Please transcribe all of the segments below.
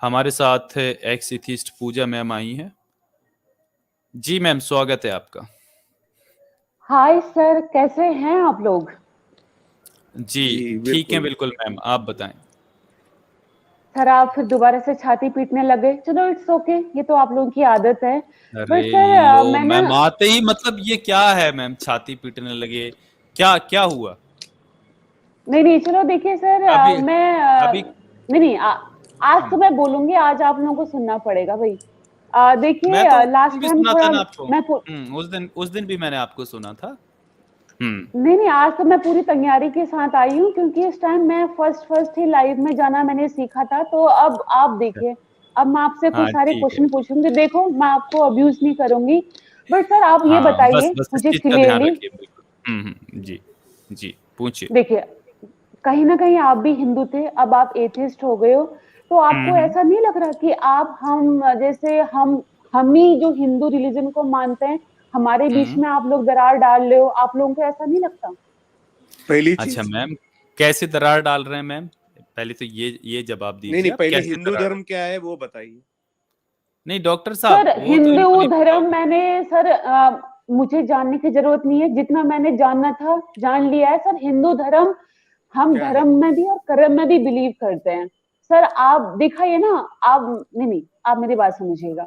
हमारे साथ ex atheist Puja ma'am आई हैं। जी मैम, स्वागत है आपका। हाय सर, कैसे हैं आप लोग? जी जी ठीक है, बिल्कुल। बिल्कुल मैम, आप बताएं। सर आप फिर दोबारा से छाती पीटने लगे। चलो इट्स ओके, ये तो आप लोगों की आदत है। अरे बट सर लो मैं ना मैम, आते ही मतलब ये क्या है मैम, छाती पीटने लगे? क्या क्या हुआ? नहीं नहीं, चलो देखिए सर, अभी अभी नहीं नहीं, आज तो हम्म, मैं बोलूंगी, आज आप लोगों को सुनना पड़ेगा भाई। मैं देखिए तो उस दिन लास्ट भी टाइम सुना था थोड़ा ना आपको। मैं उस दिन भी मैंने आपको सुना था। हम्म। नहीं नहीं, आज तो मैं पूरी तैयारी के साथ आई हूँ, क्योंकि इस टाइम मैं फर्स्ट ही लाइव में जाना मैंने सीखा था। तो अब आप देखिए, अब मैं आपसे कुछ हाँ सारे ठीक है। क्वेश्चन पूछूंगी। देखो, मैं आपको अब्यूज नहीं करूंगी, बट सर आप ये हाँ, बस बताइए बस इस मुझे चीज का ध्यान क्लियरली। रखिए, बिल्कुल। जी। जी पूछिए। देखिए, कहीं ना कहीं आप भी हिंदू थे, अब आप एथिस्ट हो गए हो। तो आपको हम्म। ऐसा नहीं लग रहा कि आप हम जैसे हम ही जो हिंदू रिलीजन को मानते हैं, हमारे बीच हम्म। में आप लोग दरार डाल रहे हो? आप लोगों को ऐसा नहीं लगता? पहली अच्छा चीज, मैम, कैसे दरार डाल रहे हैं मैम? पहले तो ये जवाब नहीं नहीं, दीजिए, आप पहले कैसे हिंदू दरार? धर्म क्या है वो बताइए। नहीं डॉक्टर सर साहब, वो तो इनको हिंदू नहीं पता धर्म होगा। मैंने सर मुझे जानने की जरूरत नहीं है, जितना मैंने जानना था जान लिया है। सर हिंदू धर्म, हम क्या है? धर्म में भी और कर्म में भी बिलीव करते हैं। सर आप दिखाइए ना। आप नहीं नहीं, आप मेरी बात समझिएगा।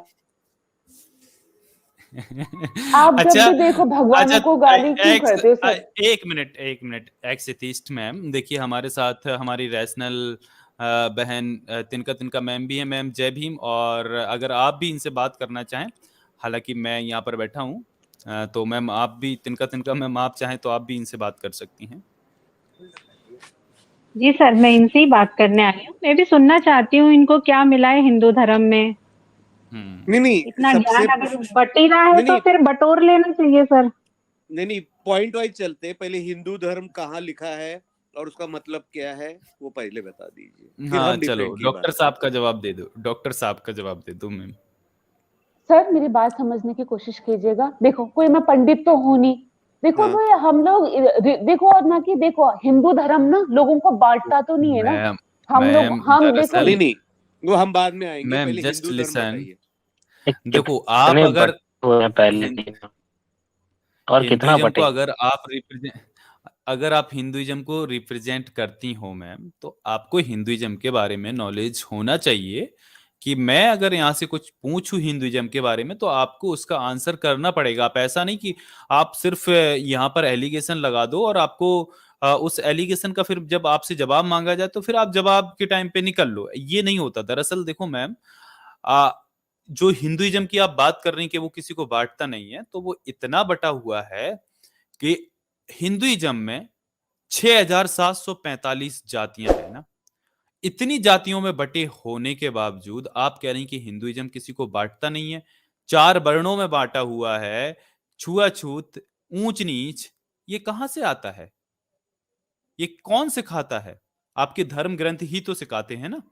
आप जब अच्छा। भी देखो भगवानों को अच्छा। गाली क्यों एक्स करते हो सर? एक मिनट, एक मिनट। एक्स एथिस्ट मैम, देखिए हमारे साथ हमारी रैशनल बहन तिनका तिनका मैम भी है। मैम जय भीम। और अगर आप भी इनसे बात करना चाहें, हालांकि मैं यहाँ पर बैठा हूँ, तो मैम आप भी तिनका तिनका मैम, आप चाहें तो आप भी इनसे बात कर सकती हैं। जी सर, मैं इनसे ही बात करने आई हूँ। मैं भी सुनना चाहती हूँ इनको क्या मिला है हिंदू धर्म में। हम्म। नहीं नहीं, इतना सबसे ज्ञान अगर बट ही रहा है नहीं तो नहीं, फिर बटोर लेना चाहिए सर। नहीं नहीं, पॉइंट वाइज चलते हैं। पहले हिंदू धर्म कहाँ लिखा है और उसका मतलब क्या है वो पहले बता दीजिए, फिर हाँ हम चलो, डिफरेंट की डॉक्टर बात साहब करते का हैं। जवाब दे दो, डॉक्टर साहब का जवाब दे दो मैम। सर मेरी बात समझने की कोशिश कीजिएगा। देखो, कोई मैं पंडित तो हूं नहीं। देखो हाँ, भाई, हम लोग देखो, और ना कि देखो, हिंदू धर्म ना लोगों को बांटता तो नहीं है ना। मैम हम लोग मैम हम देखो। नहीं दरअसल, नहीं, वो हम बाद में आएंगे, मैम पहले जस्ट हिंदू धर्म लिसन। बताइए। देखो आप कितने अगर बटे हुए हैं पहले हिं, दिन, और कितना हिंदुइज्म को बटेंगे? अगर आप हिंदुइज्म को रिप्रेजेंट करती हो मैम, तो आपको हिंदुइज्म के बारे में नॉलेज होना चाहिए। कि मैं अगर यहाँ से कुछ पूछूं हिंदुइज्म के बारे में, तो आपको उसका आंसर करना पड़ेगा। आप ऐसा नहीं कि आप सिर्फ यहाँ पर एलिगेशन लगा दो, और आपको उस एलिगेशन का फिर जब आपसे जवाब मांगा जाए तो फिर आप जवाब के टाइम पे निकल लो। ये नहीं होता। दरअसल देखो मैम, आ, जो हिंदुइज्म की आप बात कर रही हैं कि वो किसी को बांटता नहीं है, तो वो इतना बटा हुआ है कि हिंदुइज्म में 6,745 जातियां हैं ना। इतनी जातियों में बटे होने के बावजूद आप कह रही हैं कि हिंदुइज्म किसी को बांटता नहीं है। 4 वर्णों में बांटा हुआ है। छुआछूत, ऊंच नीच, ये कहां से आता है? ये कौन सिखाता है? आपके धर्म ग्रंथ ही तो सिखाते हैं ना।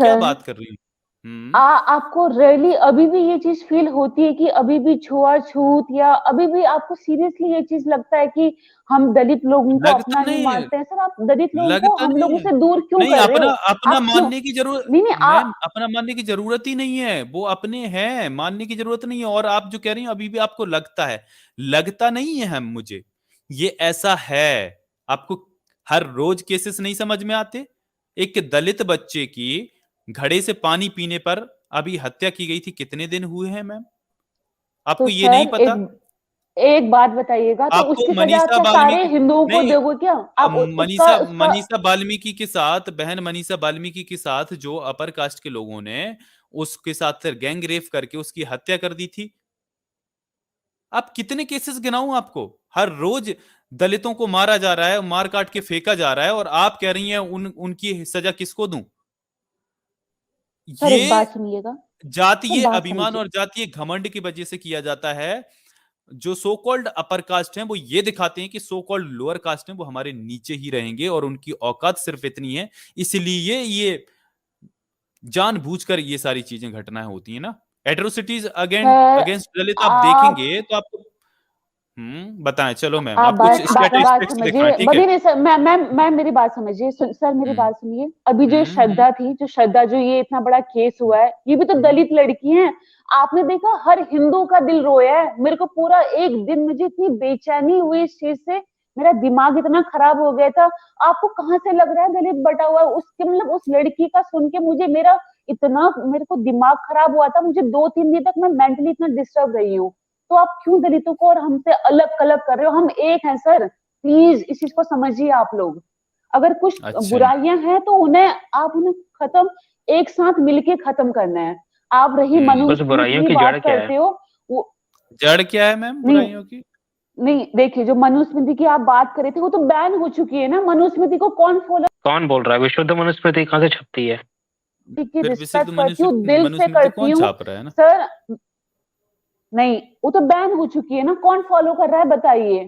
क्या सर बात कर रही हैं? हम्म। आपको रियली अभी भी ये चीज फील होती है कि अभी भी छुआछूत, या अभी भी आपको सीरियसली ये चीज लगता है कि हम दलित लोगों को लगता अपना नहीं नहीं है। मानते हैं? सर आप दलित लोगों को लगता हम नहीं लोगों है। से दूर क्यों नहीं, कर रहे अपना हो? अपना आप क्यों? मानने की जरूरत। नहीं नहीं मैम, अपना मानने की जरूरत ही नहीं है। वो अपने हैं, मानने की जरूरत नहीं है। और आप जो कह रही हैं अभी भी आपको लगता है, लगता नहीं है। हम मुझे ये ऐसा है। आपको हर रोज केसेस नहीं समझ में आते? एक दलित बच्चे की घड़े से पानी पीने पर अभी हत्या की गई थी, कितने दिन हुए हैं मैम? तो आपको ये नहीं सर पता? एक एक बात बताइएगा, तो आपको उसकी सजा मनीषा क्या सारे वाल्मीकि, हिंदुओं को नहीं, दोगे क्या? आप उसका मनीषा उसका मनीषा वाल्मीकि के साथ, बहन मनीषा वाल्मीकि के साथ जो अपर कास्ट के लोगों ने उसके साथ गैंग रेप करके उसकी हत्या कर दी थी। आप कितने केसेस गिनाऊं आपको? हर रोज दलितों को मारा जा रहा है, मार काट के फेंका जा रहा है, और आप कह रही हैं उनकी सजा किसको दूं? सर एक ये बात सुनिएगा। सर जातीय बात अभिमान समझिए। और जातीय घमंड की वजह से किया जाता है। जो सो कॉल्ड अपर कास्ट हैं वो ये दिखाते हैं कि सो कॉल्ड लोअर कास्ट हैं वो हमारे नीचे ही रहेंगे, और उनकी औकात सिर्फ इतनी है। इसलिए ये जानबूझकर ये सारी चीजें घटनाएं होती हैं ना। एट्रोसिटीज सर अगेंस्ट दलित आप आप देखेंगे तो आपको। बताएं, चलो मैम, आप आप कुछ बात स्टैटिस्टिक्स समझिए, दिखाएं, ठीक है। नहीं सर, मैं मेरी बात समझिए सर, मेरी हम्म बात सुनिए। अभी जो हम्म श्रद्धा थी, जो ये इतना बड़ा केस हुआ है, ये भी तो दलित लड़की है। आपने देखा, हर हिंदू का दिल रोया है। मेरे को पूरा एक दिन मुझे इतनी बेचैनी हुई इस चीज से, मेरा दिमाग इतना खराब हो गया था। आपको कहाँ से लग रहा है दलित बटा हुआ है? उसके मतलब उस लड़की का सुन के मुझे मेरे को दिमाग खराब हुआ था। मुझे 2-3 दिन तक मैं मेंटली इतना डिस्टर्ब रही हूँ। तो आप क्यों दलितों को और हमसे अलग अलग कर रहे हो? हम एक हैं सर, प्लीज इस चीज को समझिए आप लोग। अगर कुछ अच्छा, बुराइयां हैं तो उन्हें खत्म, एक साथ मिलके खत्म करना है। आप रही उस बुराइयों मनुस्मृति की जड़ बात क्या है? करते हो, वो जड़ क्या है मैम नहीं, बुराइयों की? नहीं देखिए, जो मनुस्मृति की आप बात कर रहे थे वो तो बैन हो चुकी है ना। मनुस्मृति को कौन फॉलो? कौन बोल रहा है? विशुद्ध मनुस्मृति कहाँ से छपती है? की फिर विशुद्ध रिस्पेक्ट करती हूँ, दिल से मनुस्मृति करती कौन हूँ छाप रहा है ना? सर। नहीं, वो तो बैन हो चुकी है ना। कौन फॉलो कर रहा है बताइए?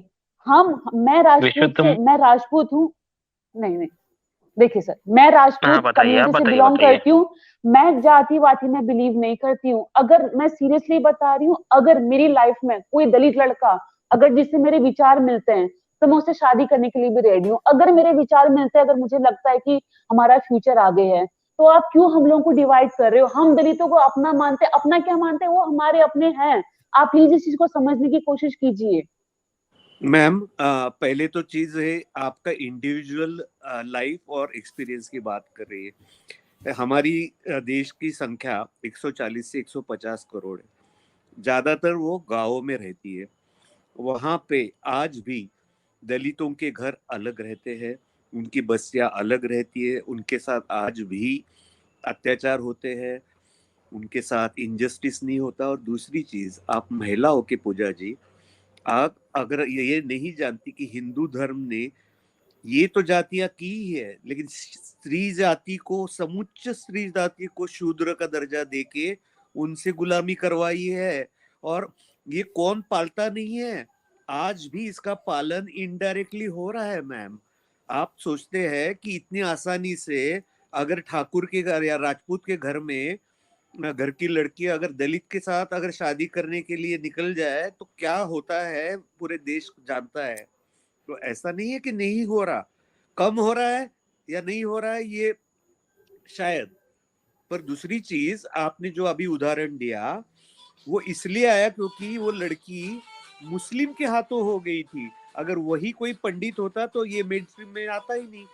विशुद्ध मैं राजपूत हूँ। नहीं नहीं, देखिए सर, मैं हाँ, राजपूत बताइए, आप कम्युनिटी से बताइए, बिलोंग बताइए। करती हूँ। मैं जातिवादी में बिलीव नहीं करती हूँ। अगर मैं सीरियसली बता रही हूँ, अगर मेरी लाइफ में कोई दलित लड़का, अगर जिससे मेरे विचार मिलते हैं, तो मैं उससे शादी करने के लिए भी रेडी हूँ। अगर मेरे विचार मिलते हैं, अगर मुझे लगता है कि हमारा फ्यूचर आगे है, तो आप क्यों हम लोगों को डिवाइड कर रहे हो? हम दलितों को अपना मानते, अपना क्या मानते हैं, वो हमारे अपने हैं। आप प्लीज इस चीज को समझने की कोशिश कीजिए। मैम, पहले तो चीज है, आपका इंडिविजुअल लाइफ और एक्सपीरियंस की बात कर रही है। हमारी देश की संख्या 140 से 150 करोड़ है। ज्यादातर वो गांवों में रहती है। वहां पे आज भी दलितों के घर अलग रहते हैं, उनकी बस्तियां अलग रहती है, उनके साथ आज भी अत्याचार होते हैं, उनके साथ इनजस्टिस नहीं होता। और दूसरी चीज, आप महिला हो के पूजा जी, आप अगर ये नहीं जानती कि हिंदू धर्म ने ये तो जातियां की ही है, लेकिन स्त्री जाति को, समुच्च स्त्री जाति को शूद्र का दर्जा देके उनसे गुलामी करवाई है। और ये कौन पालता नहीं है? आज भी इसका पालन इनडायरेक्टली हो रहा है मैम। आप सोचते हैं कि इतनी आसानी से अगर ठाकुर के घर या राजपूत के घर में घर की लड़की अगर दलित के साथ अगर शादी करने के लिए निकल जाए तो क्या होता है, पूरे देश जानता है। तो ऐसा नहीं है कि नहीं हो रहा, कम हो रहा है या नहीं हो रहा है ये शायद। पर दूसरी चीज, आपने जो अभी उदाहरण दिया वो इसलिए आया क्योंकि वो लड़की मुस्लिम के हाथों हो गई थी। अगर वही कोई पंडित होता तो ये मेन स्ट्रीम में आता ही नहीं।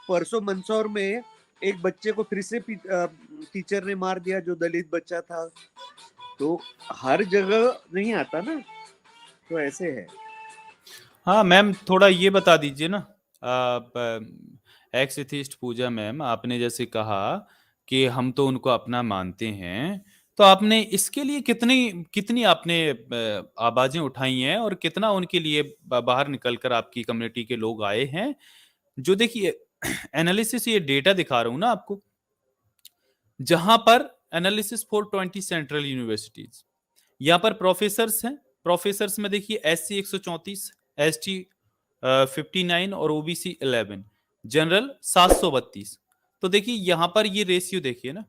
परसों मंदसौर में एक बच्चे को फिर से टीचर ने मार दिया, जो दलित बच्चा था। तो हर जगह नहीं आता ना, तो ऐसे है। हाँ मैम, थोड़ा ये बता दीजिए ना, आप एक्स एथिस्ट पूजा मैम, आपने जैसे कहा कि हम तो उनको अपना मानते हैं, तो आपने इसके लिए कितनी कितनी आपने आवाजें उठाई हैं और कितना उनके लिए बाहर निकलकर आपकी कम्युनिटी के लोग आए हैं? जो देखिए एनालिसिस, ये डेटा दिखा रहा हूं ना आपको, जहां पर एनालिसिस फॉर 20 सेंट्रल यूनिवर्सिटीज, यहाँ पर प्रोफेसर्स हैं। प्रोफेसर्स में देखिए SC 134, ST 59 और OBC 11, जनरल 732। तो देखिए यहाँ पर ये रेशियो देखिए ना,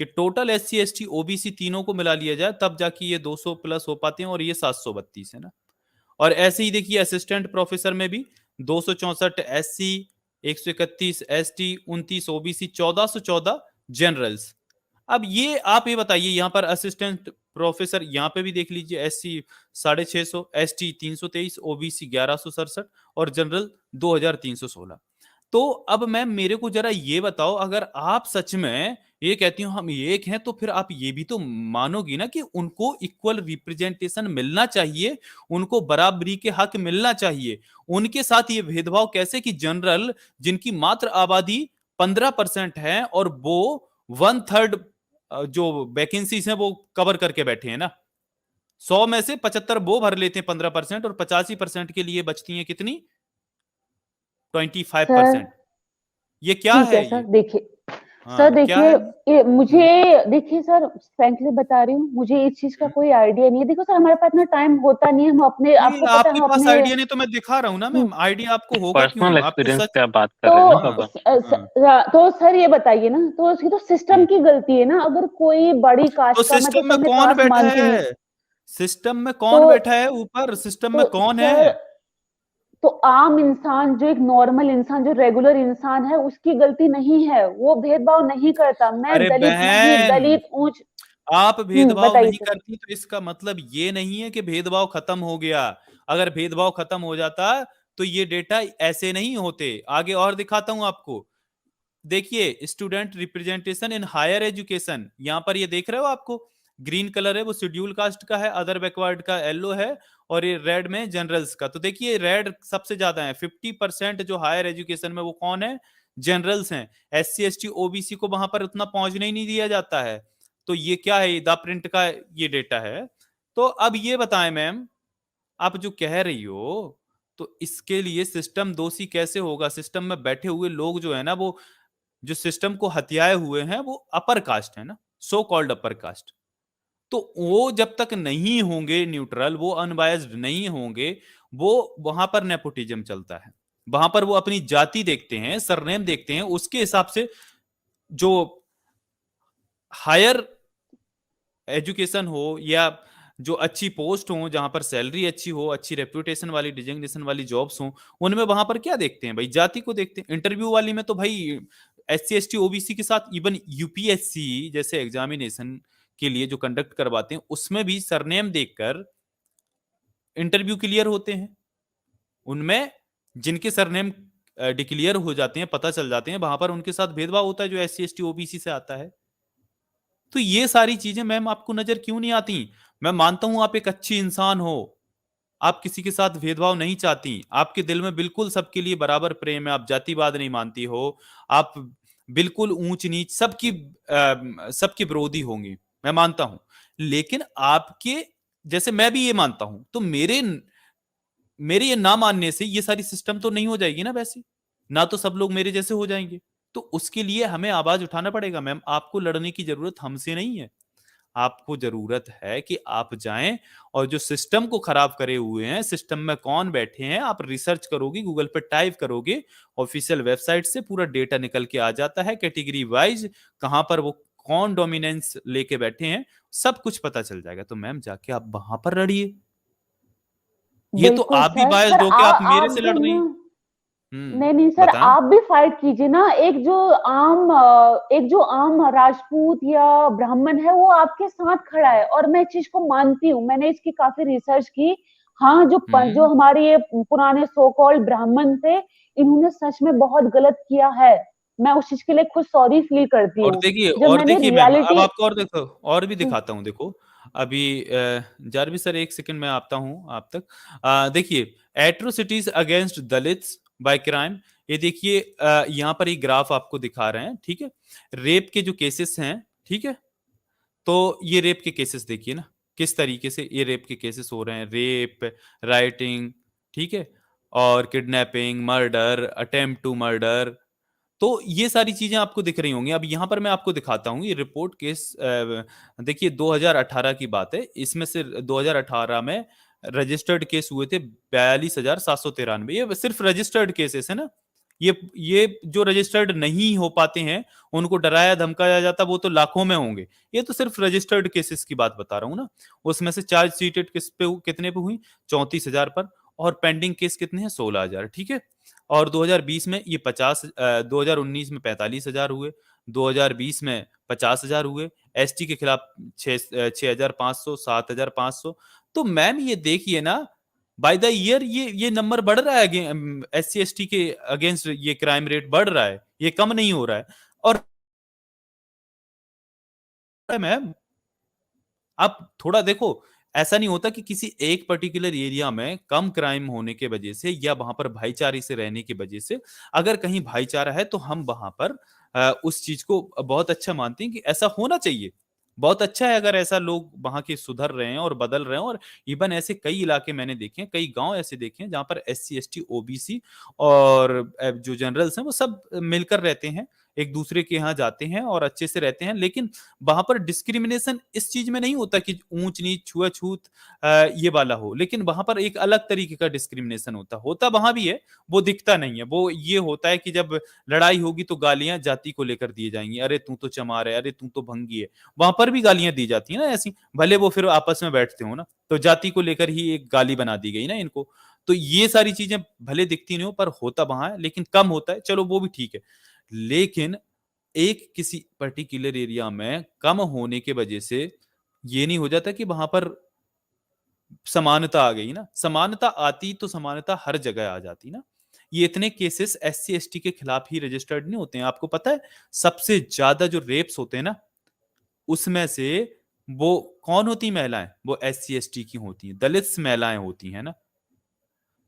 कि टोटल SC ST OBC तीनों को मिला लिया जाए तब जाके ये 200 प्लस हो पाते हैं, और ये 732 है ना। और ऐसे ही देखिए असिस्टेंट प्रोफेसर में भी 264 SC, 131 ST, 29 OBC, 1414 जनरल्स। अब ये आप ये बताइए, यहाँ पर असिस्टेंट प्रोफेसर यहाँ पे भी देख लीजिए, SC 650, ST 323, OBC 1167 और जनरल 2316। तो अब मैम मेरे को जरा ये बताओ, अगर आप सच में ये कहती हो हम एक हैं, तो फिर आप ये भी तो मानोगी ना कि उनको इक्वल रिप्रेजेंटेशन मिलना चाहिए, उनको बराबरी के हक मिलना चाहिए। उनके साथ ये भेदभाव कैसे कि जनरल, जिनकी मात्र आबादी 15% है और वो 1/3 जो वैकेंसीज हैं वो कवर करके बैठे हैं ना, 100 में से 75 वो भर लेते हैं 15%, और 85% के लिए बचती हैं कितनी? 25%। ये क्या ठीक है है सर, ये? देखिए हाँ, सर, क्या देखिए, है? ये मुझे, देखिए सर, फ्रैंकली बता रही हूँ, मुझे इस चीज का कोई आइडिया नहीं है। देखो सर, हमारे पास इतना टाइम होता नहीं है। हम अपने, नहीं, आपको पता है, आपके हम पास अपने आइडिया नहीं तो मैं दिखा रहा हूं ना मैम, आइडिया आपको होगा क्यों? पर्सनल आप तो एक्सपीरियंस सच। पे आप बात कर तो रहे हैं ना पापा? हाँ, तो सर ये बताइए ना, तो इसकी तो सिस्टम की गलती है ना। अगर कोई बड़ी तो कास्ट का, मैं तो सिस्टम में सबने कौन कास्ट बैठा मानती नहीं। है? सिस्टम में कौन तो बैठा है ऊपर, सिस्टम में कौन सर, है? तो आम इंसान, जो एक नॉर्मल इंसान, जो रेगुलर इंसान है, उसकी गलती नहीं है, वो भेदभाव नहीं करता। मैं अरे दलित नहीं, बहन, दलित ऊंच। आप भेदभाव बताइए नहीं सर। करती तो इसका मतलब ये नहीं है कि भेदभाव खत्म हो गया। अगर भेदभाव खत्म हो जाता तो ये डेटा ऐसे नहीं होते। आगे और दिखाता हूं आपको। देखिए, student representation in higher education, यहां पर ये देख रहे हो आपको, ग्रीन कलर है वो शेड्यूल कास्ट का है, अदर बैकवर्ड का येलो है, और ये रेड में जनरल्स का। तो देखिए रेड सबसे ज्यादा है, 50% जो हायर एजुकेशन में, वो कौन है? जनरल्स हैं। SC ST OBC को वहां पर उतना पहुंचने ही नहीं दिया जाता है। तो ये क्या है? द प्रिंट का ये डेटा है। तो अब ये बताएं मैम, आप जो कह रही हो, तो इसके लिए सिस्टम दोषी कैसे होगा? सिस्टम में बैठे हुए लोग जो है ना, वो जो सिस्टम को हथियाए हुए हैं, वो अपर कास्ट है ना, सो कॉल्ड अपर कास्ट। तो वो जब तक नहीं होंगे न्यूट्रल, वो अनबायस्ड नहीं होंगे, वो वहां पर नेपोटिज्म चलता है। वहां पर वो अपनी जाति देखते हैं, सरनेम देखते हैं, उसके हिसाब से जो हायर एजुकेशन हो या जो अच्छी पोस्ट हो, जहां पर सैलरी अच्छी हो, अच्छी रेप्यूटेशन वाली, डिजिग्नेशन वाली जॉब्स हो, उनमें वहां पर क्या देखते हैं भाई? जाति को देखते हैं। इंटरव्यू वाली में तो भाई SC ST OBC के साथ इवन UPSC जैसे एग्जामिनेशन के लिए जो कंडक्ट करवाते हैं, उसमें भी सरनेम देखकर इंटरव्यू क्लियर होते हैं। उनमें जिनके सरनेम डिक्लियर हो जाते हैं, पता चल जाते हैं, वहां पर उनके साथ भेदभाव होता है जो SC ST OBC से आता है। तो ये सारी चीजें मैम आपको नजर क्यों नहीं आती? मैं मानता हूं आप एक अच्छी इंसान हो, आप किसी के साथ भेदभाव नहीं चाहती, आपके दिल में बिल्कुल सबके लिए बराबर प्रेम है, आप जातिवाद नहीं मानती हो, आप बिल्कुल ऊंच नीच सबकी विरोधी होंगी, मैं मानता हूं। लेकिन आपके जैसे मैं भी ये मानता हूं, तो मेरे ये ना मानने से ये सारी सिस्टम तो नहीं हो जाएगी ना वैसे, ना तो सब लोग मेरे जैसे हो जाएंगे। तो उसके लिए हमें आवाज उठाना पड़ेगा मैम। आपको लड़ने की जरूरत हमसे नहीं है, आपको जरूरत है कि आप जाएं और जो सिस्टम को खराब करे हुए हैं, सिस्टम में कौन बैठे हैं, आप रिसर्च करोगे, गूगल पर टाइप करोगे, ऑफिशियल वेबसाइट से पूरा डेटा निकल के आ जाता है, कैटेगरी वाइज कहां पर वो कौन डोमिनेंस लेके बैठे हैं, सब कुछ पता चल जाएगा। तो मैम जाके आप वहां पर लड़िए। ये तो बिल्कुल आप भी सर। बायस्ड सर हो के आप मेरे आप से भी लड़ रही। ना, नहीं नहीं सर, बताएं। आप भी फाइट कीजिए ना। एक जो आम राजपूत या ब्राह्मण है, वो आपके साथ खड़ा है, और मैं इस चीज को मानती हूँ। मैंने इसकी काफी रिसर्च की। हाँ, जो हम्म। हमारे ये पुराने सो कॉल्ड ब्राह्मण थे, इन्होंने सच में बहुत गलत किया है। मैं उस चीज के लिए खुद सॉरी फील करती हूँ। जब और मैंने देखिए मैम, अब रियलिटी। आपको और देखो, और भी दिखाता हूँ, देखो। अभी जारवी सर, एक सेकंड में आता हूँ आप तक। देखिए, atrocities against Dalits by crime, ये देखिए यहाँ पर एक ग्राफ आपको दिखा रहे हैं, ठीक है। रेप के जो केसेस हैं, ठीक है, तो ये रेप के केसेस देखिए ना, किस तरीके से ये रेप के केसेस हो रहे हैं, रेप, राइटिंग, ठीक है, और kidnapping, murder, attempt to murder. तो ये सारी चीजें आपको दिख रही होंगी। अब यहां पर मैं आपको दिखाता हूं ये रिपोर्ट केस। देखिए 2018 की बात है, इसमें से 2018 में रजिस्टर्ड केस हुए थे 42,793। ये सिर्फ रजिस्टर्ड केसेस है ना। ये जो रजिस्टर्ड नहीं हो पाते हैं, उनको डराया धमकाया जाता, वो तो लाखों में होंगे। ये तो सिर्फ रजिस्टर्ड केसेस की बात बता रहा हूं ना। उसमें से चार्ज सीटेड कितने पे हुई? 34,000 पर। और पेंडिंग केस कितने हैं? 16,000, ठीक है। और 2020 में ये 2019 में 45,000 हुए, 2020 में 50,000 हुए। ST के खिलाफ 6,500, 7,500। तो मैम ये देखिए ना, बाय द ईयर ये नंबर बढ़ रहा है। SC ST के अगेंस्ट ये क्राइम रेट बढ़ रहा है, ये कम नहीं हो रहा है। और मैम आप थोड़ा देखो, ऐसा नहीं होता कि किसी एक पर्टिकुलर एरिया में कम क्राइम होने के वजह से या वहां पर भाईचारे से रहने की वजह से, अगर कहीं भाईचारा है तो हम वहां पर उस चीज को बहुत अच्छा मानते हैं कि ऐसा होना चाहिए। बहुत अच्छा है अगर ऐसा लोग वहां के सुधर रहे हैं और बदल रहे हैं। और इवन ऐसे कई इलाके मैंने देखे हैं, कई गांव ऐसे देखे हैं जहां पर SC ST OBC और जो जनरल्स हैं वो सब मिलकर रहते हैं, एक दूसरे के यहाँ जाते हैं और अच्छे से रहते हैं, लेकिन वहां पर डिस्क्रिमिनेशन इस चीज में नहीं होता कि ऊंच नीच छुआछूत ये वाला हो, लेकिन वहां पर एक अलग तरीके का डिस्क्रिमिनेशन होता वहां भी है, वो दिखता नहीं है। वो ये होता है कि जब लड़ाई होगी तो गालियां जाति को लेकर दी जाएंगी, अरे तू तो चमार है, अरे तू तो भंगी है, वहां पर भी गालियां दी जाती है ना ऐसी, भले वो फिर आपस में बैठते हो ना, तो जाति को लेकर ही एक गाली बना दी गई ना इनको। तो ये सारी चीजें भले दिखती नहीं हो पर होता वहां है, लेकिन कम होता है, चलो वो भी ठीक है। लेकिन एक किसी पर्टिकुलर एरिया में कम होने के वजह से ये नहीं हो जाता कि वहां पर समानता आ गई ना। समानता आती तो समानता हर जगह आ जाती ना। ये इतने केसेस SC ST के खिलाफ ही रजिस्टर्ड नहीं होते हैं, आपको पता है सबसे ज्यादा जो रेप्स होते हैं ना उसमें से वो कौन होती महिलाएं, वो SC ST की होती हैं, दलित महिलाएं होती हैं ना।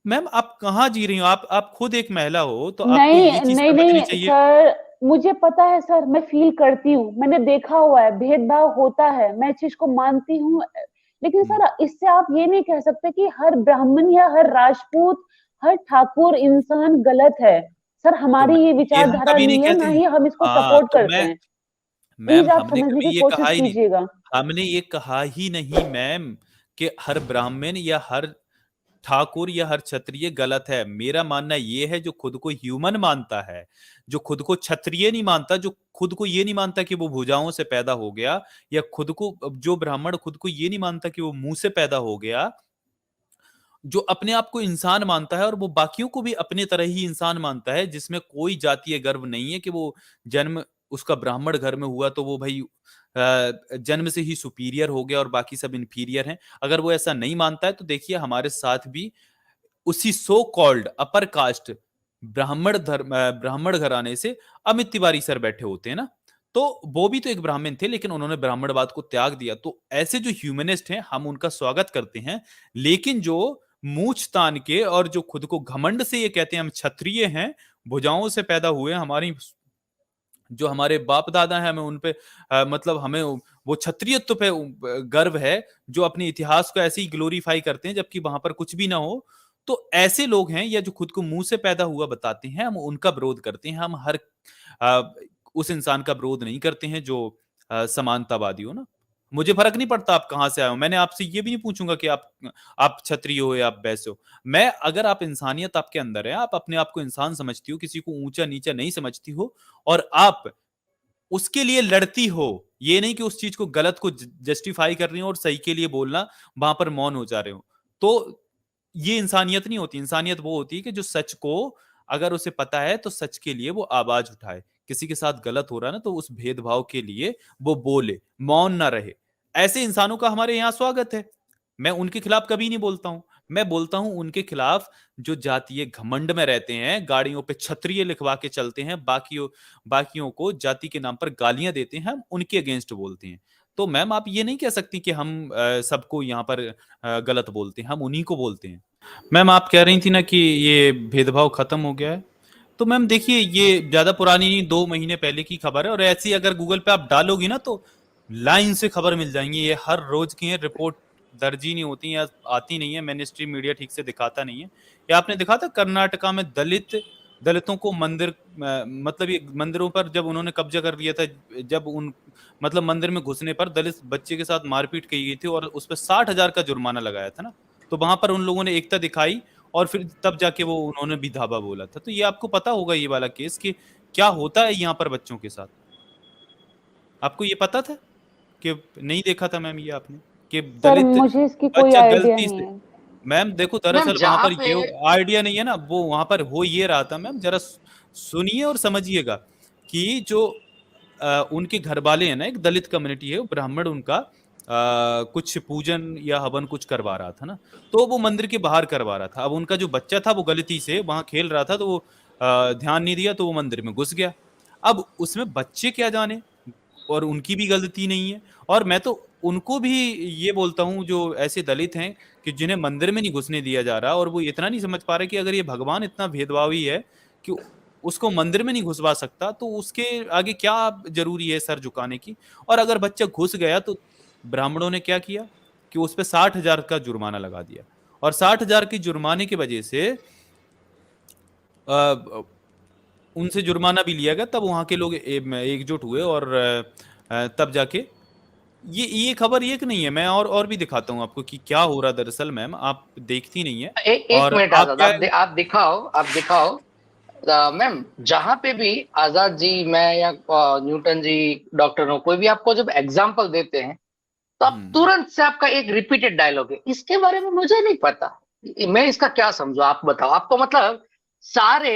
मैम आप कहाँ जी रही हो, आप खुद एक महिला हो तो आपको ये नहीं चीज नहीं समझनी नहीं चाहिए। सर, मुझे पता है सर, मैं फील करती हूँ, मैंने देखा हुआ है, भेदभाव होता है, मैं इस चीज को मानती हूँ। लेकिन हम्म, सर इससे आप ये नहीं कह सकते कि हर ब्राह्मण या हर राजपूत, हर ठाकुर इंसान गलत है। सर तो हमारी ये मैम ये हम विचारधारा कभी नहीं नहीं है, ना कहते हैं। ही हम इसको हाँ सपोर्ट तो करते मैं हैं। प्लीज मैम आप हमने समझने कभी की ये कहा कोशिश ही नहीं, कीजिएगा। हमने ये कहा ही नहीं मैम कि हर ब्राह्मण या हर ठाकुर या हर क्षत्रिय गलत है। मेरा मानना ये है जो खुद को ह्यूमन मानता है, जो खुद को क्षत्रिय नहीं मानता, जो खुद को ये नहीं मानता कि वो भुजाओं से पैदा हो गया, या खुद को जो ब्राह्मण खुद को ये नहीं मानता कि वो मुंह से पैदा हो गया, जो अपने आप को इंसान मानता है और वो बाकियों को भी अपने तरह ही इंसान मानता है, जिसमें कोई जातीय गर्व नहीं है कि वो जन्म उसका ब्राह्मण घर में हुआ तो वो भाई जन्म से ही सुपीरियर हो गया और बाकी सब इंफीरियर हैं। अगर वो ऐसा नहीं मानता है तो देखिए हमारे साथ भी उसी सो कॉल्ड अपर कास्ट ब्राह्मण घराने से अमित तिवारी सर बैठे होते हैं ना, तो वो भी तो एक ब्राह्मण थे लेकिन उन्होंने ब्राह्मणवाद को त्याग दिया। तो ऐसे जो ह्यूमनिस्ट हैं हम उनका स्वागत करते हैं, लेकिन जो मूछ तान के और जो खुद को घमंड से ये कहते हैं हम क्षत्रिय हैं, भुजाओं से पैदा हुए, हमारी जो हमारे बाप दादा हैं हमें उन पे मतलब हमें वो क्षत्रियत्व पे गर्व है, जो अपने इतिहास को ऐसे ही ग्लोरीफाई करते हैं जबकि वहां पर कुछ भी ना हो, तो ऐसे लोग हैं या जो खुद को मुंह से पैदा हुआ बताते हैं, हम उनका विरोध करते हैं। हम हर अ, उस इंसान का विरोध नहीं करते हैं जो समानतावादी हो ना। मुझे फर्क नहीं पड़ता आप कहां से आए हो, मैंने आपसे ये भी नहीं पूछूंगा कि आप क्षत्रिय हो या आप वैसे हो। मैं अगर आप इंसानियत आपके अंदर है, आप अपने आप को इंसान समझती हो, किसी को ऊंचा नीचा नहीं समझती हो, और आप उसके लिए लड़ती हो, ये नहीं कि उस चीज को गलत को जस्टिफाई कर रही हो और सही के लिए बोलना वहां पर मौन हो जा रहे हो, तो ये इंसानियत नहीं होती। इंसानियत वो होती है कि जो सच को अगर उसे पता है तो सच के लिए वो आवाज उठाए, किसी के साथ गलत हो रहा है ना तो उस भेदभाव के लिए वो बोले, मौन ना रहे। ऐसे इंसानों का हमारे यहाँ स्वागत है, मैं उनके खिलाफ कभी नहीं बोलता हूं। मैं बोलता हूं उनके खिलाफ जो जातीय घमंड में रहते हैं, गाड़ियों पे क्षत्रिय लिखवा के चलते हैं, बाकियों को जाति के नाम पर गालियां देते हैं, हम उनके अगेंस्ट बोलते हैं। तो मैम आप ये नहीं कह सकती कि हम सबको यहाँ पर गलत बोलते हैं, हम उन्हीं को बोलते हैं। मैम आप कह रही थी ना कि ये भेदभाव खत्म हो गया है, तो मैम देखिए ये ज्यादा पुरानी नहीं, 2 महीने पहले की खबर है, और ऐसी अगर गूगल पे आप डालोगी ना तो लाइन से खबर मिल जाएंगी। ये हर रोज की है, रिपोर्ट दर्ज ही नहीं होती या आती नहीं है, मैन स्ट्रीम मीडिया ठीक से दिखाता नहीं है। या आपने देखा था कर्नाटका में दलितों को मंदिर मतलब ये मंदिरों पर जब उन्होंने कब्जा कर लिया था, जब उन मतलब मंदिर में घुसने पर दलित बच्चे के साथ मारपीट की गई थी और उस पर 60,000 का जुर्माना लगाया था ना, तो वहां पर उन लोगों ने एकता दिखाई और फिर तब जाके वो उन्होंने भी धावा बोला था। तो ये आपको पता होगा ये वाला केस कि क्या होता है यहाँ पर बच्चों के साथ, आपको ये पता था कि नहीं देखा था मैम ये आपने कि सर दलित मुझे इसकी कोई बच्चा आइडिया गलती नहीं से, है। मैम देखो मैम दरअसल वहां जहाँ पर पे ये आइडिया नहीं है ना, वो वहां पर हो ये रहा था मैम, जरा सुनिए और समझिएगा कि जो उनके घर वाले हैं ना, एक दलित कम्युनिटी है, ब्राह्मण, उनका कुछ पूजन या हवन कुछ करवा रहा था ना, तो वो मंदिर के बाहर करवा रहा था। अब उनका जो बच्चा था वो गलती से वहां खेल रहा था, तो वो ध्यान नहीं दिया तो वो मंदिर में घुस गया। अब उसमें बच्चे क्या जाने, और उनकी भी गलती नहीं है। और मैं तो उनको भी ये बोलता हूँ जो ऐसे दलित हैं कि जिन्हें मंदिर में नहीं घुसने दिया जा रहा, और वो इतना नहीं समझ पा रहे कि अगर ये भगवान इतना भेदभावी है कि उसको मंदिर में नहीं घुसवा सकता, तो उसके आगे क्या जरूरी है सर झुकाने की। और अगर बच्चा घुस गया तो ब्राह्मणों ने क्या किया कि उस पर 60,000 का जुर्माना लगा दिया, और 60,000 की जुर्माने की वजह से उनसे जुर्माना भी लिया गया, तब वहां के लोग एकजुट हुए और तब जाके ये खबर एक नहीं है, मैं और भी दिखाता हूँ आपको कि क्या हो रहा दरअसल। मैम आप देखती नहीं है। एक और मिनट आप आजाद, क्या आप दिखाओ मैम, जहां पे भी आजाद जी, मैं या न्यूटन जी, डॉक्टर हो, कोई भी आपको जब एग्जाम्पल देते हैं तो आप तुरंत से आपका एक रिपीटेड डायलॉग है, इसके बारे में मुझे नहीं पता, मैं इसका क्या समझू, आप बताओ। आपको मतलब सारे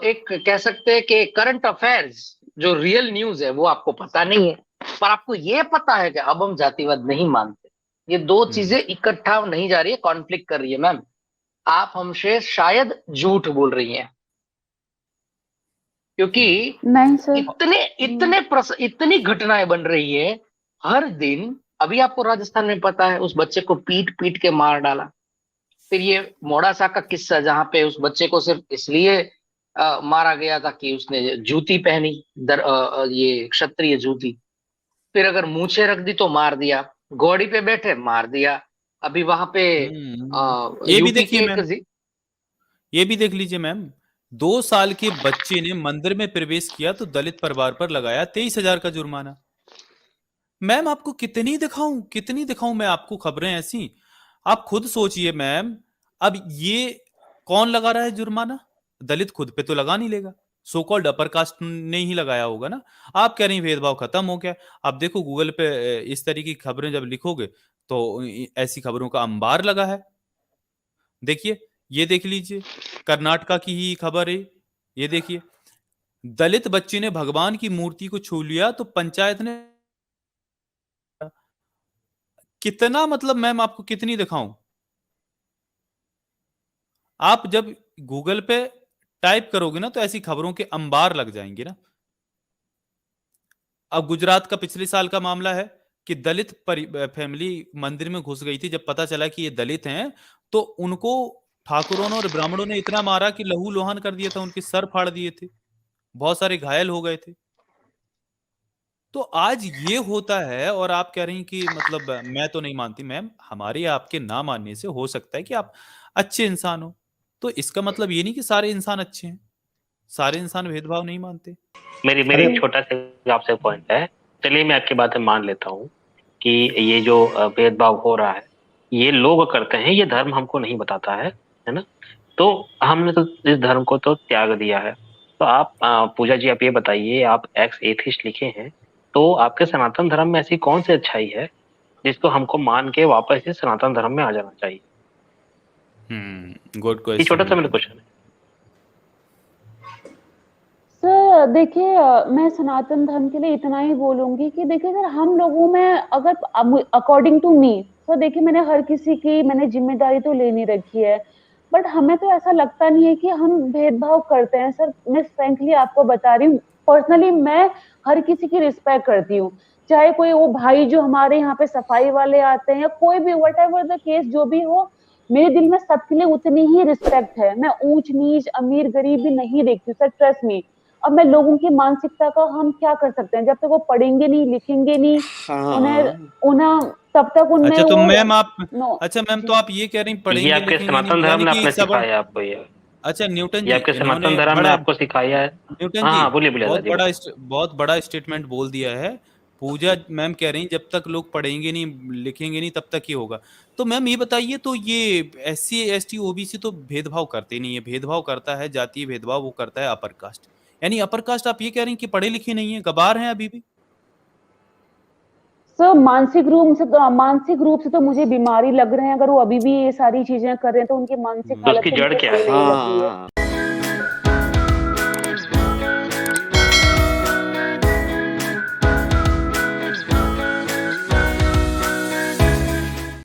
एक कह सकते हैं कि करंट अफेयर्स जो रियल न्यूज है वो आपको पता नहीं है, पर आपको ये पता है कि अब हम जातिवाद नहीं मानते। ये दो चीजें इकट्ठा नहीं जा रही है, कॉन्फ्लिक्ट कर रही है। मैम आप हमसे शायद झूठ बोल रही हैं, क्योंकि नहीं सर। इतनी घटनाएं बन रही है हर दिन। अभी आपको राजस्थान में पता है, उस बच्चे को पीट पीट के मार डाला। फिर ये मोड़ासा का किस्सा, जहां पे उस बच्चे को सिर्फ इसलिए मारा गया था कि उसने जूती पहनी, ये क्षत्रिय जूती। फिर अगर मूछें रख दी तो मार दिया, घोड़ी पे बैठे मार दिया। अभी वहां पे ये भी यूपी देखिए के मैम, ये भी देख लीजिए मैम, 2 साल के बच्चे ने मंदिर में प्रवेश किया तो दलित परिवार पर लगाया 23,000 का जुर्माना। मैम आपको कितनी दिखाऊं मैं आपको खबरें ऐसी। आप खुद सोचिए मैम, अब ये कौन लगा रहा है जुर्माना? दलित खुद पे तो लगा नहीं लेगा, सो कॉल्ड अपर कास्ट ने ही लगाया होगा ना। आप कह रही हैं भेदभाव खत्म हो गया। अब देखो गूगल पे इस तरीके की खबरें जब लिखोगे तो ऐसी खबरों का अंबार लगा है। देखिए, ये देख लीजिए, कर्नाटका की ही खबर है। ये देखिए, दलित बच्चे ने भगवान की मूर्ति को छू लिया तो पंचायत ने कितना, मतलब मैम आपको कितनी दिखाऊं। आप जब गूगल पे टाइप करोगे ना तो ऐसी खबरों के अंबार लग जाएंगे ना। अब गुजरात का पिछले साल का मामला है कि दलित फैमिली मंदिर में घुस गई थी। जब पता चला कि ये दलित हैं तो उनको ठाकुरों ने और ब्राह्मणों ने इतना मारा कि लहू लोहान कर दिया था, उनके सर फाड़ दिए थे, बहुत सारे घायल हो गए थे। तो आज ये होता है और आप कह रही हैं कि मतलब मैं तो नहीं मानती। मैम हमारे आपके ना मानने से हो सकता है कि आप अच्छे इंसान हो, तो इसका मतलब ये नहीं कि सारे इंसान अच्छे हैं, सारे इंसान भेदभाव नहीं मानते। मेरी एक छोटा सा आपसे पॉइंट है। चलिए मैं आपकी बातें मान लेता हूँ कि ये जो भेदभाव हो रहा है ये लोग करते हैं, ये धर्म हमको नहीं बताता है ना। तो हमने तो इस धर्म को तो त्याग दिया है। तो आप पूजा जी आप ये बताइए, आप एक्स एथिस्ट लिखे हैं, तो आपके सनातन धर्म में ऐसी कौन सी अच्छाई है जिसको हमको मान के वापस इस सनातन धर्म में आ जाना चाहिए? गुड ये क्वेश्चन। छोटा सा मेरा क्वेश्चन है। सर देखिए, मैं सनातन धर्म के लिए इतना ही बोलूंगी कि देखिए सर, हम लोगों में अगर अकॉर्डिंग टू मी, तो देखिए मैंने जिम्मेदारी तो ले नहीं रखी है, बट हमें तो ऐसा लगता नहीं है कि हम भेदभाव करते हैं सर। मैं फ्रेंकली आपको बता रही हूँ, पर्सनली मैं हर किसी की रिस्पेक्ट करती हूँ, चाहे कोई वो भाई जो हमारे यहाँ पे सफाई वाले आते हैं या कोई भी, वट एवर द केस जो भी हो, मेरे दिल में सबके लिए उतनी ही रिस्पेक्ट है। मैं ऊंच नीच अमीर गरीब भी नहीं देखती सर, ट्रस्ट मी। अब मैं लोगों की मानसिकता का हम क्या कर सकते हैं, जब तक वो पढ़ेंगे नहीं लिखेंगे नहीं, उन्हें तब तक उनमें अच्छा तो वो मैम आप नो। अच्छा मैम, तो आप ये कह रही ये पढ़ेंगे आपके लिखेंगे नहीं, सनातन धर्म यानी ने कि आपने सब। सिखाया आपको ये? अच्छा न्यूटन ये जी, आपके इन्होंने सनातन धर्म ने बड़ा, आपको सिखाया है? न्यूटन हाँ जी हाँ, बोलिए बहुत दादी बड़ा बोलिए। बहुत बड़ा स्टेटमेंट बोल दिया है। पूजा मैम कह रही जब तक लोग पढ़ेंगे नहीं लिखेंगे नहीं तब तक ही होगा। तो मैम ये बताइए, तो ये SC ST OBC तो भेदभाव करते नहीं है, भेदभाव करता है जातीय भेदभाव वो करता है अपर कास्ट। यानी अपर कास्ट आप ये कह रही हैं कि पढ़े लिखे नहीं है, गवार हैं अभी भी? सर मानसिक रूप से तो मुझे बीमारी लग रहे हैं, अगर वो अभी भी ये सारी चीजें कर रहे हैं तो उनकी मानसिक तो हालत उसकी तो जड़ मुझे क्या सही है? नहीं लग रही है।